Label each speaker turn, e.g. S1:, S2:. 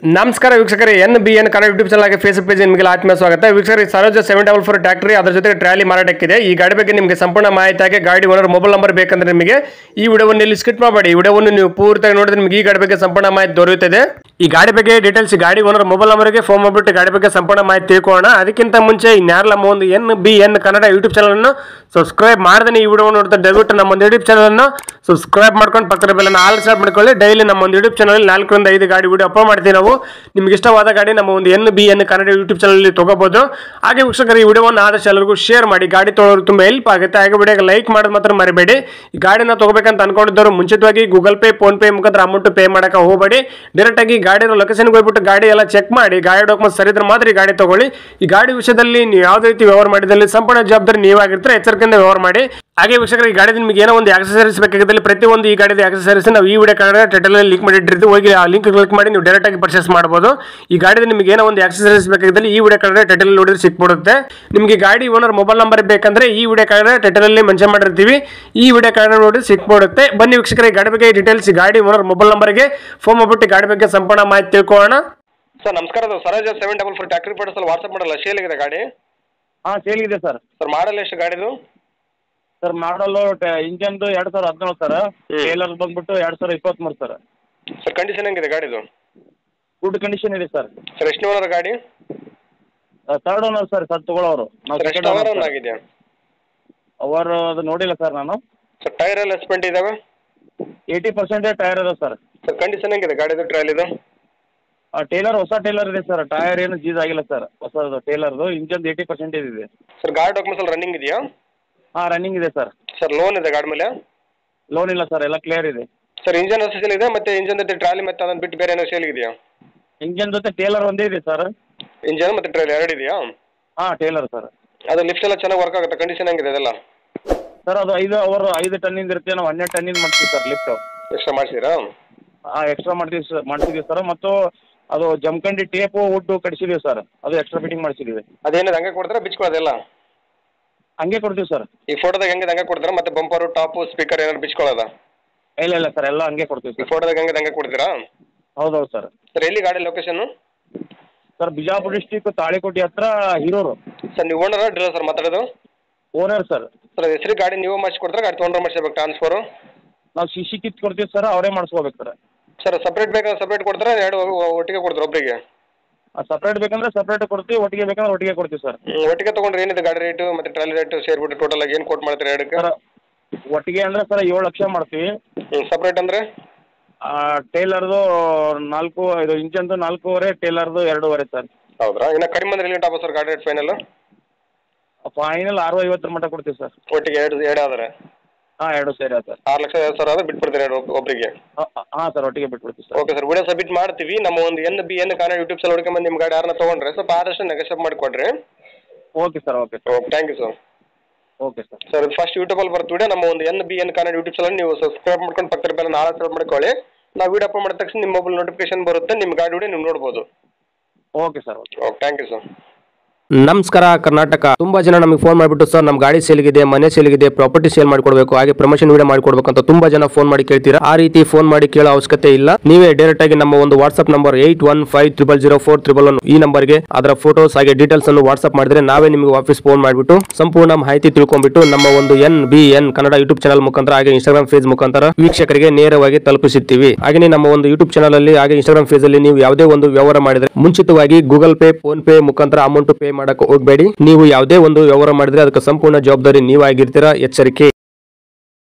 S1: ನಮಸ್ಕಾರ ವೀಕ್ಷಕರೇ, NBN Kannada YouTube ಚಾನಲ್ಗೆ ಫೇಸ್ಬುಕ್ ಪೇಜ್ ನಿಮಗೆ ಆತ್ಮೀಯ ಸ್ವಾಗತ. ವೀಕ್ಷಕರೇ, ಸರೋಜ 744 ಟ್ರ್ಯಾಕ್ಟರ್ ಅದರ ಜೊತೆ ಟ್ರಾಲಿ ಮಾರಾಟಕ್ಕಿದೆ. ಈ ಗಾಡಿ ಬಗ್ಗೆ ನಿಮಗೆ ಸಂಪೂರ್ಣ ಮಾಹಿತಿ ಹಾಗೆ ಗಾಡಿ ಓನರ್ ಮೊಬೈಲ್ ನಂಬರ್ ಬೇಕಂದ್ರೆ ನಿಮಗೆ ಈ ವಿಡಿಯೋವನ್ನು ಇಲ್ಲಿ ಸ್ಕಿಪ್ ಮಾಡಬೇಡಿ. ಈ ವಿಡಿಯೋವನ್ನು ನೀವು ಪೂರ್ತಿಯಾಗಿ ನೋಡಿದ್ರೆ ನಿಮಗೆ ಈ ಗಾಡಿ ಬಗ್ಗೆ ಸಂಪೂರ್ಣ ಮಾಹಿತಿ ದೊರೆಯುತ್ತದೆ. ಈ ಗಾಡಿ ಬಗ್ಗೆ ಡೀಟೇಲ್ಸ್ ಗಾಡಿ ಓನರ್ ಮೊಬೈಲ್ ನಂಬರ್ಗೆ ಫೋನ್ ಮಾಡಿಬಿಟ್ಟು ಗಾಡಿ ಬಗ್ಗೆ ಸಂಪೂರ್ಣ ಮಾಹಿತಿ ತಿಳ್ಕೊಳ್ಳೋಣ. ಅದಕ್ಕಿಂತ ಮುಂಚೆ ಇನ್ಯಾರಲ್ಲ ನಮ್ಮ ಒಂದು NBN ಕನ್ನಡ ಯೂಟ್ಯೂಬ್ ಚಾನಲ್ ಅನ್ನು ಸಬ್ಸ್ಕ್ರೈಬ್ ಮಾಡದೇ ಈ ವಿಡಿಯೋ ನೋಡ್ತಾ ದಯವಿಟ್ಟು ನಮ್ಮ ಒಂದು ಯೂಟ್ಯೂಬ್ ಚಾನಲ್ ಅನ್ನು ಸಬ್ಸ್ಕ್ರೈಬ್ ಮಾಡ್ಕೊಂಡು ಪಕ್ಕದ ಬೆಲ್ಲನ್ನು ಆಲ್ ಸೆಟ್ ಮಾಡ್ಕೊಳ್ಳಿ. ಡೈಲಿ ನಮ್ಮ ಒಂದು ಯೂಟ್ಯೂಬ್ ಚಾನಲ್ 4 ರಿಂದ 5 ಗಾಡಿ ವಿಡಿಯೋ ಅಪ್ಲೋಡ್ ಮಾಡ್ತೀವಿ. ನಾವು ನಿಮ್ಗೆ ಇಷ್ಟವಾದ ಗಾಡಿ ನಮ್ಮ ಒಂದು NBN ಕನ್ನಡ ಯೂಟ್ಯೂಬ್ ಚಾನಲ್ ತಗೋಬಹುದು. ಹಾಗೆ ವೀಕ್ಷಕರು, ಈ ವಿಡಿಯೋವನ್ನು ಆದಷ್ಟು ಎಲ್ಲರಿಗೂ ಶೇರ್ ಮಾಡಿ. ಗಾಡಿ ತೊಗೊಳ್ಳೋರು ತುಂಬಾ ಹೆಲ್ಪ್ ಆಗುತ್ತೆ. ಹಾಗೆ ವಿಡಿಯೋಗೆ ಲೈಕ್ ಮಾಡೋದು ಮಾತ್ರ ಮರಿಬೇಡಿ. ಈ ಗಾಡಿನ ತಗೋಬೇಕಂತ ಅನ್ಕೊಂಡಿದ್ದವರು ಮುಂಚಿತವಾಗಿ ಗೂಗಲ್ ಪೇ, ಫೋನ್ ಪೇ ಮುಖಾಂತರ ಅಮೌಂಟ್ ಪೇ ಮಾಡಕ್ಕೆ ಹೋಗಬೇಡಿ. ಡೈರೆಕ್ಟ್ ಆಗಿ ಗಾಡಿನ ಲೊಕೇಶನ್ಗೆ ಹೋಗ್ಬಿಟ್ಟು ಗಾಡಿ ಎಲ್ಲ ಚೆಕ್ ಮಾಡಿ, ಗಾಡಿ ಡಾಕ್ಯುಮೆಂಟ್ಸ್ ಸರಿ ಇದ್ರೆ ಮಾತ್ರ ಈ ಗಾಡಿ ತಗೊಳ್ಳಿ. ಈ ಗಾಡಿ ವಿಷಯದಲ್ಲಿ ನೀವು ಯಾವುದೇ ರೀತಿ ವ್ಯವಹಾರ ಮಾಡಿದಲ್ಲಿ ಸಂಪೂರ್ಣ ಜವಾಬ್ದಾರಿ ನೀವಾಗಿರ್ತಾರೆ. ಎಚ್ಚರಿಕೆಯಿಂದ ವ್ಯವಹಾರ ಮಾಡಿ. ಹಾಗೆ ವೀಕ್ಷಕರು, ಈ ಗಾಡಿ ನಿಮಗೆ ಏನೋ ಒಂದು ಆಕ್ಸೆಸರೀಸ್ ಬೇಕಾಗಿದ್ದಲ್ಲಿ ಪ್ರತಿಯೊಂದು ಈ ಗಾಡಿದ ಆಕ್ಸೆಸರೀಸ್ ನಾವು ಈ ವಿಡಿಯೋ ಕನ್ನಡ ಟೈಟಲ್ ಅಲ್ಲಿ ಲಿಂಕ್ ಮಾಡಿಟ್ಟಿರ್ತೀವಿ. ಹೋಗಿ ಆ ಲಿಂಕ್ ಕ್ಲಿಕ್ ಮಾಡಿ ನೀವು ಡೈರೆಕ್ಟ್ ಆಗಿ ಪರ್ಚೇಸ್ ಮಾಡಬಹುದು. ಈ ಗಾಡಿದ ನಿಮಗೆ ಏನೋ ಒಂದು ಆಕ್ಸೆಸರೀಸ್ ಬೇಕಾಗಿದ್ದಲ್ಲಿ ಈ ವಿಡಿಯೋ ಕನ್ನಡ ಟೈಟಲ್ ನೋಡಿದ್ರೆ ಸಿಕ್ಬಿಡುತ್ತೆ. ನಿಮಗೆ ಗಾಡಿ ಓನರ್ ಮೊಬೈಲ್ ನಂಬರ್ ಬೇಕಂದ್ರೆ ಈ ವಿಡಿಯೋ ಕನ್ನಡ ಟೈಟಲ್ ಅಲ್ಲಿ ಮೆನ್ಷನ್ ಮಾಡಿರ್ತೀವಿ. ಈ ವಿಡಿಯೋ ಕನ್ನಡ ನೋಡಿ ಸಿಕ್ಬಿಡುತ್ತೆ. ಬನ್ನಿ ವೀಕ್ಷಕರೇ, ಗಾಡಿ ಬಗ್ಗೆ ಡೀಟೇಲ್ಸ್ ಗಾಡಿ ಓನರ್ ಮೊಬೈಲ್ ನಂಬರ್ಗೆ ಫೋನ್ ಮಾಡ್ಬಿಟ್ಟು ಗಾಡಿ ಬಗ್ಗೆ ಸಂಪೂರ್ಣ ಮಾಹಿತಿ ತಿಳ್ಕೊಳ್ಳೋಣ. ಸರ್ ನಮಸ್ಕಾರ, ಅದು ಸರೋಜ 744 ಟ್ರ್ಯಾಕ್ಟರ್ ಪಡಿಸಲು ವಾಟ್ಸ್ಆಪ್ ಮಾಡಲ್ಲ, ಸೇಲ್ ಇದೆ ಗಾಡಿ?
S2: ಹಾಂ, ಸೇಲ್ ಇದೆ ಸರ್.
S1: ಸರ್ ಮಾಡಲ್ ಎಷ್ಟು ಗಾಡಿದು?
S2: ಸರ್ ಮಾಡಲು ಇಂಜನ್ದು 2017 ಸರ್. ಟೇಲರ್ ಬಂದ್ಬಿಟ್ಟು 2023 ಸರ್.
S1: ಸರ್ ಕಂಡೀಷನ್ ಹೆಂಗಿದೆ ಗಾಡಿದು?
S2: ಗುಡ್ ಕಂಡೀಷನ್ ಇದೆ ಸರ್.
S1: ಸರ್ ಎಷ್ಟು ಓನರ್ ಗಾಡಿ?
S2: Third owner sir. ಸರ್ ತಗೊಳ್ಳೋರು ನಾವು ಸೆಕೆಂಡ್ ಓನರ್
S1: ಆಗಿದೆಯಾ?
S2: ಅವರು ಅದು ನೋಡಿಲ್ಲ ಸರ್ ನಾನು.
S1: ಸರ್ ಟೈರ್ ಎಲ್ಲ ಎಸ್ಪೆಂಟ್ ಇದಾವೆ?
S2: 80% ಟೈರ್ ಇದೆ ಸರ್.
S1: ಸರ್ ಕಂಡೀಷನ್ ಹೆಂಗಿದೆ ಗಾಡಿದು, ಟ್ರಾಲಿದು?
S2: ಟೇಲರ್ ಹೊಸ ಟೇಲರ್ ಇದೆ ಸರ್. ಟೈರ್ ಏನು ಜೀಸ್ ಆಗಿಲ್ಲ ಸರ್. ಹೊಸದು ಟೇಲರ್ದು. ಇಂಜನ್ 80% ಇದೆ
S1: ಸರ್. ಗಾಡಿ ಡಾಕ್ಯುಮೆಂಟ್ಸ್ ಎಲ್ಲ ರನ್ನಿಂಗ್ ಇದೆಯಾ?
S2: ಹಾಂ, ರನ್ನಿಂಗ್ ಇದೆ ಸರ್.
S1: ಸರ್ ಲೋನ್ ಇದೆ ಗಾಡಿ ಮೇಲೆ?
S2: ಲೋನ್ ಇಲ್ಲ ಸರ್, ಎಲ್ಲ ಕ್ಲಿಯರ್ ಇದೆ.
S1: ಸರ್ ಇಂಜನ್ ಸೇಲ್ ಇದೆ, ಮತ್ತೆ ಇಂಜನ್ ಜೊತೆ ಟ್ರಾಲಿ ಮತ್ತೆ ಅದನ್ನು ಬಿಟ್ಟು ಬೇರೆ ಏನೋ ಸೇಲ್ ಇದೆಯಾ?
S2: ಇಂಜನ್ ಜೊತೆ ಟೇಲರ್ ಒಂದೇ ಇದೆ ಸರ್.
S1: ಇಂಜನ್ ಮತ್ತೆ ಟ್ರಾಲಿ ಎರಡು ಇದೆಯಾ?
S2: ಹಾಂ, ಟೇಲರ್ ಸರ್.
S1: ಅದು ಲಿಫ್ಟ್ ಎಲ್ಲ ಚೆನ್ನಾಗಿ ವರ್ಕ್ ಆಗುತ್ತೆ? ಕಂಡೀಷನ್ ಹೆಂಗಿದೆ ಅದೆಲ್ಲ?
S2: ಸರ್ ಅದು 5 ಟನ್ನಿಂದ ಇರುತ್ತೆ. ನಾವು 12 ಟನ್ನಿಂದ ಮಾಡ್ತೀವಿ ಸರ್ ಲಿಫ್ಟು.
S1: ಎಕ್ಸ್ಟ್ರಾ ಮಾಡಿಸಿರಾ?
S2: ಹಾಂ, ಎಕ್ಸ್ಟ್ರಾ ಮಾಡ್ತಿದ್ದೀವಿ ಸರ್. ಮತ್ತು ಅದು ಜಮಖಂಡಿ ಟೇಪು ವುಡ್ಡು ಕಡಿಸಿದೀವಿ ಸರ್. ಅದು ಎಕ್ಸ್ಟ್ರಾ ಫಿಟ್ಟಿಂಗ್ ಮಾಡಿಸಿದೀವಿ.
S1: ಅದೇನಿದೆ ಹಂಗೆ ಕೊಡ್ತಾರೆ ಬಿಚ್ಕೊಳ್ಳೋದೆಲ್ಲ?
S2: ಹಂಗೆ ಕೊಡ್ತೀವಿ ಸರ್.
S1: ಈ ಫೋಟೋದಾಗ ಹೆಂಗಿದೆ ಹಂಗೆ ಕೊಡ್ತಾರೆ, ಮತ್ತೆ ಬಂಪರು ಟಾಪು ಸ್ಪೀಕರ್ ಏನಾದ್ರು ಬಿಚ್ಕೊಳ್ಳೋದ?
S2: ಇಲ್ಲ ಸರ್, ಎಲ್ಲ ಹಂಗೆ ಕೊಡ್ತೀವಿ
S1: ಈ
S2: ಸರ್.
S1: ಫೋಟೋದಾಗ ಹಂಗೆ ಕೊಡ್ತೀರಾ?
S2: ಹೌದೌದು ಸರ್.
S1: ಸರ್ ಎಲ್ಲಿ ಗಾಡಿ location?
S2: Sir Bijapur district Talikote ಹತ್ರ ಹಿರೋರು.
S1: ಸರ್ ನೀವು ಓನರ್ ಡೀಲರ್ ಸರ್ ಮಾತಾಡೋದು?
S2: Owner sir.
S1: ಸರ್ ಹೆಸರು ಗಾಡಿ ನೀವು ಮಾಡಿಸ್ಕೊಡ್ತಾರೆ, ಗಾಡಿ ತೊಗೊಂಡ್ರೆ ಮಾಡಿಸ್ಬೇಕು ಟ್ರಾನ್ಸ್ಫರು?
S2: ನಾವು ಶಿಶಿ ಕಿತ್ತು ಕೊಡ್ತೀವಿ ಸರ್, ಅವರೇ ಮಾಡಿಸ್ಕೋಬೇಕು ಸರ್.
S1: ಸರ್ ಸಪ್ರೇಟ್ ಬೇಕಾದ್ರೆ ಸಪ್ರೇಟ್ ಕೊಡ್ತಾರೆ, ಎರಡು ಒಟ್ಟಿಗೆ ಕೊಡ್ತಾರೆ ಒಬ್ಬರಿಗೆ?
S2: ಸಪ್ರೇಟ್ ಬೇಕಂದ್ರೆ ಸಪ್ರೇಟ್ ಕೊಡ್ತೀವಿ, ಒಟ್ಟಿಗೆ ಬೇಕಂದ್ರೆ ಒಟ್ಟಿಗೆ ಕೊಡ್ತೀವಿ ಸರ್.
S1: ಒಟ್ಟಿಗೆ ತೊಗೊಂಡ್ರೆ ಏನಿದೆ ಗಾಡಿ ರೇಟು ಮತ್ತು ಟ್ರಾಲಿ ರೇಟು ಸೇರಿಬಿಟ್ಟು ಟೋಟಲ್ ಆಗಿ ಏನು ಕೊಟ್ಟು ಮಾಡ್ತೀರಾ ಎರಡಕ್ಕೆ?
S2: ಸರ್ ಒಟ್ಟಿಗೆ ಅಂದರೆ ಸರ್ 7 ಲಕ್ಷ ಮಾಡ್ತೀವಿ.
S1: ಸಪ್ರೇಟ್ ಅಂದರೆ?
S2: ಟೇಲರ್ದು 4, ಇದು ಇಂಜನ್ದು 4.5, ಟೇಲರ್ದು 2.5 ಸರ್.
S1: ಹೌದ್ರಾ? ಇನ್ನು ಕಡಿಮೆ ಅಂದ್ರೆ ಎಲ್ಲಿ ಟಾಪ ಸರ್ ಗಾಡಿ ರೇಟ್ ಫೈನಲ್?
S2: ಫೈನಲ್ 650 ಮಟ್ಟ ಕೊಡ್ತೀವಿ ಸರ್.
S1: ಒಟ್ಟಿಗೆ ಎರಡು ಆದರೆ?
S2: ಹಾಂ, 2 ಸೇರಿ ಸರ್.
S1: 6,50,000 ಆದರೆ ಬಿಟ್ಬಿಡ್ತೀರಾ ಒಬ್ಬರಿಗೆ?
S2: ಹಾಂ ಸರ್, ಒಟ್ಟಿಗೆ ಬಿಟ್ಬಿಡ್ತೀವಿ sir.
S1: Okay sir, video submit ಮಾಡ್ತೀವಿ. ನಮ್ಮ ಒಂದು NBN ಕನ್ನಡ ಯೂಟ್ಯೂಬ್ ಚಾನಲ್ ಹುಡುಕೊಂಬಂದು ನಿಮ್ಮ ಗಾಡಿ ಯಾರನ್ನ ತೊಗೊಂಡ್ರೆ ಸ್ವಲ್ಪ ಆದಷ್ಟು ನೆಗೋಷಿಯೇಟ್ ಮಾಡಿಕೊಡ್ರಿ.
S2: Okay sir. Okay
S1: thank you sir.
S2: Okay sir.
S1: Sir first ಯೂಟ್ಯೂಬಲ್ಲಿ ಬರ್ತೀವಿ. ನಮ್ಮ ಒಂದು NBN ಕನ್ನಡ ಯೂಟ್ಯೂಬ್ ಚಾನಲ್ ನೀವು ಸಬ್ಸ್ಕ್ರೈಬ್ ಮಾಡ್ಕೊಂಡು ಪಕ್ಕದ ಬೆಲ್ಲ ನಾಳೆ ಸಬ್ಸ್ಕ್ರೈಬ್ ಮಾಡ್ಕೊಳ್ಳಿ. ನಾವು ವಿಡಿಯೋ ಅಪ್ಲೋಡ್ ಮಾಡಿದ ತಕ್ಷಣ ನಿಮ್ಮ ಮೊಬೈಲ್ ನೋಟಿಫಿಕೇಶನ್ ಬರುತ್ತೆ. ನಿಮ್ಮ ಗಾಡಿ ವಿಡಿಯೋ ನೀವು ನೋಡ್ಬೋದು.
S2: Okay sir.
S1: Okay thank you sir.
S3: ನಮಸ್ಕಾರ ಕರ್ನಾಟಕ. ತುಂಬಾ ಜನ ನಮಗೆ ಫೋನ್ ಮಾಡಿಬಿಟ್ಟು ಸರ್ ನಮ್ಮ ಗಾಡಿ ಸೇಲ್ಗಿದೆ, ಮನೆ ಸೇಲ್ಗಿದೆ, ಪ್ರಾಪರ್ಟಿ ಸೇಲ್ ಮಾಡಿಕೊಡ್ಬೇಕು, ಹಾಗೆ ಪ್ರಮೋಷನ್ ವಿಡಿಯೋ ಮಾಡಿಕೊಡ್ಬೇಕು ಅಂತ ತುಂಬಾ ಜನ ಫೋನ್ ಮಾಡಿ ಕೇಳ್ತೀರಾ. ಆ ರೀತಿ ಫೋನ್ ಮಾಡಿ ಕೇಳೋ ಅವಶ್ಯಕತೆ ಇಲ್ಲ. ನೀವೇ ಡೈರೆಕ್ಟ್ ಆಗಿ ನಮ್ಮ ಒಂದು ವಾಟ್ಸ್ಆಪ್ ನಂಬರ್ 8150004111 ಈ ನಂಬರ್ಗೆ ಅದರ ಫೋಟೋಸ್ ಹಾಗೆ ಡೀಟೇಲ್ಸ್ ಅನ್ನು ವಾಟ್ಸ್ಆಪ್ ಮಾಡಿದ್ರೆ ನಾವೇ ನಿಮಗೆ ವಾಪಸ್ ಫೋನ್ ಮಾಡಿಬಿಟ್ಟು ಸಂಪೂರ್ಣ ಮಾಹಿತಿ ತಿಳ್ಕೊಂಡ್ಬಿಟ್ಟು ನಮ್ಮ ಒಂದು NBN ಕನ್ನಡ ಯೂಟ್ಯೂಬ್ ಚಾನಲ್ ಮುಖಾಂತರ ಹಾಗೆ ಇನ್ಸ್ಟಾಗ್ರಾಮ್ ಪೇಜ್ ಮುಖಾಂತರ ವೀಕ್ಷಕರಿಗೆ ನೇರವಾಗಿ ತಲುಪಿಸುತ್ತೀವಿ. ಹಾಗೆ ನಮ್ಮ ಒಂದು ಯೂಟ್ಯೂಬ್ ಚಾನಲ್ ಅಲ್ಲಿ ಹಾಗೆ ಇನ್ಸ್ಟಾಗ್ರಾಮ್ ಪೇಜ್ ಅಲ್ಲಿ ನೀವು ಯಾವುದೇ ಒಂದು ವ್ಯವಹಾರ ಮಾಡಿದ್ರೆ ಮುಂಚಿತವಾಗಿ ಗೂಗಲ್ ಪೇ, ಫೋನ್ ಪೇ ಮುಖಾಂತರ ಅಮೌಂಟ್ ಪೇ ಮಾಡಕ್ಕೆ ಹೋಗಬೇಡಿ. ನೀವು ಯಾವುದೇ ಒಂದು ವ್ಯವಹಾರ ಮಾಡಿದ್ರೆ ಅದಕ್ಕೆ ಸಂಪೂರ್ಣ ಜವಾಬ್ದಾರಿ ನೀವಾಗಿರ್ತೀರಾ. ಎಚ್ಚರಿಕೆ.